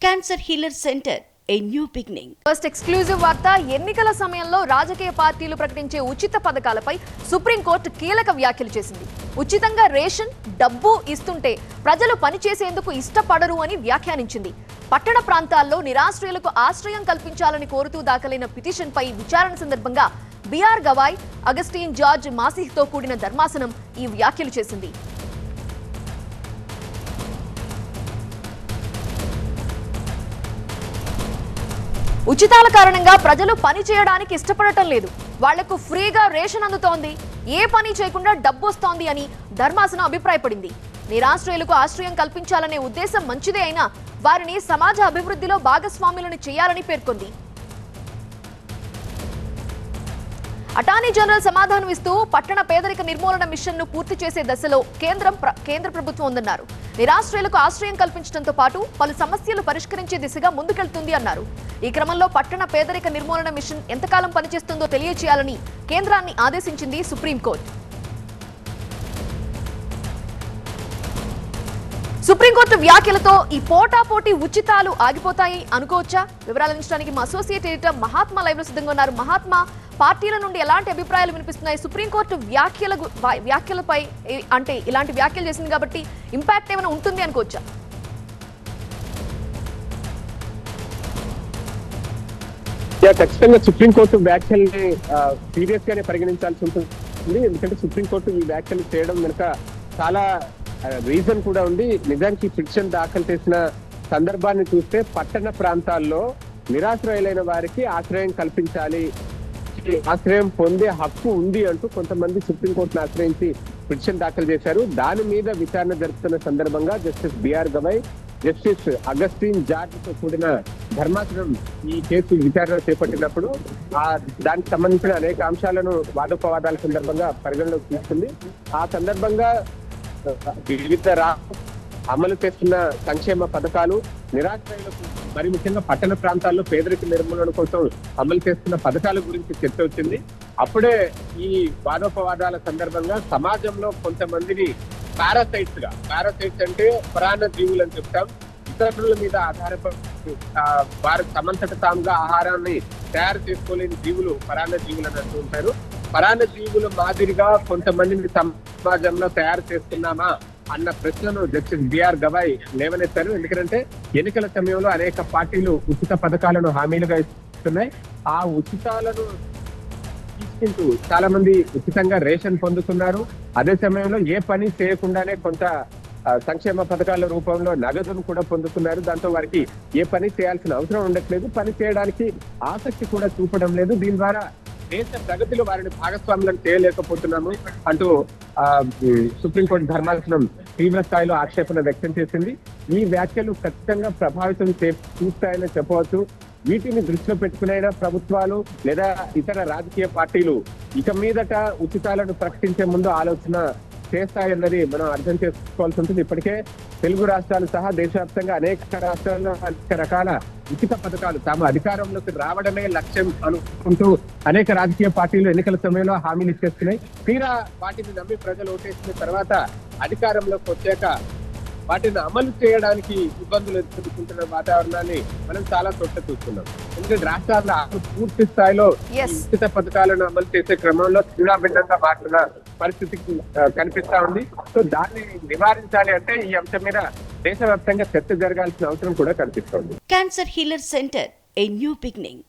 Cancer healer centre a new beginning. First exclusive వార్త. ఎన్నికల సమయంలో రాజకీయ పార్టీలు ప్రకటించే ఉచిత పథకాలపై సుప్రీంకోర్టు కీలక వ్యాఖ్యలు చేసింది. ఉచితంగా రేషన్ డబ్బు ఇస్తుంటే ప్రజలు పనిచేసేందుకు ఇష్టపడరు అని వ్యాఖ్యానించింది. పట్టణ ప్రాంతాల్లో నిరాశ్రయులకు ఆశ్రయం కల్పించాలని కోరుతూ దాఖలైన పిటిషన్పై విచారణ సందర్భంగా బిఆర్ గవాయ్, అగస్టిన్ జార్జ్ మాసిహ్తో కూడిన ధర్మాసనం ఈ వ్యాఖ్యలు చేసింది. ఉచితాల కారణంగా ప్రజలు పని చేయడానికి ఇష్టపడటం లేదు. వాళ్లకు ఫ్రీగా రేషన్ అందుతోంది, ఏ పని చేయకుండా డబ్బు వస్తోంది అని ధర్మాసనం అభిప్రాయపడింది. నిరాశ్రయులకు ఆశ్రయం కల్పించాలనే ఉద్దేశం మంచిదే అయినా వారిని సమాజ అభివృద్ధిలో భాగస్వాములను చేయాలని పేర్కొంది. అటార్నీ జనరల్ సమాధానం ఇస్తూ పట్టణ పేదరిక నిర్మూలన మిషన్ ను పూర్తి చేసే దశలో కేంద్ర ప్రభుత్వం ఉందన్నారు. నిరాశ్రయులకు ఆశ్రయం కల్పించడంతో పాటు పలు సమస్యలు పరిష్కరించే దిశగా ముందుకెళ్తుంది అన్నారు. ఈ క్రమంలో పట్టణ పేదరిక నిర్మూలన మిషన్ ఎంతకాలం పనిచేస్తుందో తెలియజేయాలని కేంద్రాన్ని ఆదేశించింది సుప్రీంకోర్టు. సుప్రీంకోర్టు వ్యాఖ్యలతో ఈ పోటాపోటీ ఉచితాలు ఆగిపోతాయి అనుకోవచ్చా? వివరాలు అందించడానికి మా అసోసియేట్ ఎడిటర్ మహాత్మా లైవ్ లో సిద్ధంగా ఉన్నారు. మహాత్మా, పార్టీల నుండి ఎలాంటి అభిప్రాయాలు వినిపిస్తున్నాయి? సుప్రీంకోర్టు వ్యాఖ్యలపై, అంటే ఇలాంటి వ్యాఖ్యలు చేసింది కాబట్టి ఇంపాక్ట్ ఏమైనా ఉంటుంది అనుకోవచ్చా? ఖచ్చితంగా సుప్రీంకోర్టు వ్యాఖ్యల్ని సీరియస్ గానే పరిగణించాల్సి ఉంటుంది. ఎందుకంటే సుప్రీంకోర్టు ఈ వ్యాఖ్యలు చేయడం వెనుక చాలా రీజన్ కూడా ఉంది. నిజానికి పిటిషన్ దాఖలు చేసిన సందర్భాన్ని చూస్తే పట్టణ ప్రాంతాల్లో నిరాశ్రయులైన వారికి ఆశ్రయం కల్పించాలి, ఆశ్రయం పొందే హక్కు ఉంది అంటూ కొంతమంది సుప్రీంకోర్టును ఆశ్రయించి పిటిషన్ దాఖలు చేశారు. దాని మీద విచారణ జరుపుతున్న సందర్భంగా justice BR Gavai, justice Augustine George తో కూడిన ధర్మాసనం ఈ కేసు విచారణ చేపట్టినప్పుడు దానికి సంబంధించిన అనేక అంశాలను వాదోపవాదాల సందర్భంగా పరిగణలోకి తీసుకుంది. ఆ సందర్భంగా వివిధ అమలు చేస్తున్న సంక్షేమ పథకాలు, నిరాశ్రయులకు మరి ముఖ్యంగా పట్టణ ప్రాంతాల్లో పేదరిక నిర్మూలన కోసం అమలు చేస్తున్న పథకాల గురించి చర్చ వచ్చింది. అప్పుడే ఈ వాదోపవాదాల సందర్భంగా సమాజంలో కొంతమందిని పారాసైట్స్ అంటే ప్రాణ జీవులు అని చెప్తాం, ఇతరుల మీద ఆధారపడి వారు సమంతట తాముగా ఆహారాన్ని తయారు చేసుకోలేని జీవులు పరాన్న జీవులు అని అంటూ ఉంటారు. పరాన్న జీవుల మాదిరిగా కొంతమందిని సమాజంలో తయారు చేస్తున్నామా అన్న ప్రశ్నను జస్టిస్ బిఆర్ గవాయ్ లేవనెత్తారు. ఎందుకంటే ఎన్నికల సమయంలో అనేక పార్టీలు ఉచిత పథకాలను హామీలుగా ఇస్తున్నాయి. ఆ ఉచితాలను తీసుకుంటూ చాలా మంది ఉచితంగా రేషన్ పొందుతున్నారు. అదే సమయంలో ఏ పని చేయకుండానే కొంత సంక్షేమ పథకాల రూపంలో నగదును కూడా పొందుతున్నారు. దాంతో వారికి ఏ పని చేయాల్సిన అవసరం ఉండట్లేదు, పని చేయడానికి ఆసక్తి కూడా చూపడం లేదు. దీని ద్వారా దేశ ప్రగతిలో వారిని భాగస్వాములను చేయలేకపోతున్నాము అంటూ సుప్రీంకోర్టు ధర్మాసనం తీవ్ర స్థాయిలో ఆక్షేపణ వ్యక్తం చేసింది. ఈ వ్యాఖ్యలు ఖచ్చితంగా ప్రభావితం చూస్తాయని చెప్పవచ్చు. వీటిని దృష్టిలో పెట్టుకునైనా ప్రభుత్వాలు లేదా ఇతర రాజకీయ పార్టీలు ఇక మీదట ఉచితాలను ప్రకటించే ముందు ఆలోచన చేస్తాయన్నది మనం అర్థం చేసుకోవాల్సి ఉంటుంది. ఇప్పటికే తెలుగు రాష్ట్రాలు సహా దేశవ్యాప్తంగా అనేక రాష్ట్రాల్లో అనేక రకాల ఉచిత పథకాలు తాము అధికారంలోకి రావడమే లక్ష్యం అనుకుంటూ అనేక రాజకీయ పార్టీలు ఎన్నికల సమయంలో హామీలు ఇచ్చేస్తున్నాయి. తీరా వాటిని నమ్మి ప్రజలు ఓటేసిన తర్వాత అధికారంలోకి వచ్చాక వాటిని అమలు చేయడానికి ఇబ్బందులు ఎదుర్కొంటున్న వాతావరణాన్ని మనం చాలా చోట్ల చూస్తున్నాం. ఎందుకంటే రాష్ట్రాల్లో పూర్తి స్థాయిలో ఉచిత పథకాలను అమలు చేసే క్రమంలో తీవ్రభిన్నంగా మారుతున్న పరిస్థితి కనిపిస్తా ఉంది. సో దాన్ని నివారించాలి అంటే ఈ అంశం మీద దేశవ్యాప్తంగా చర్చ జరగాల్సిన అవసరం కూడా కనిపిస్తోంది. Cancer healer centre a new beginning.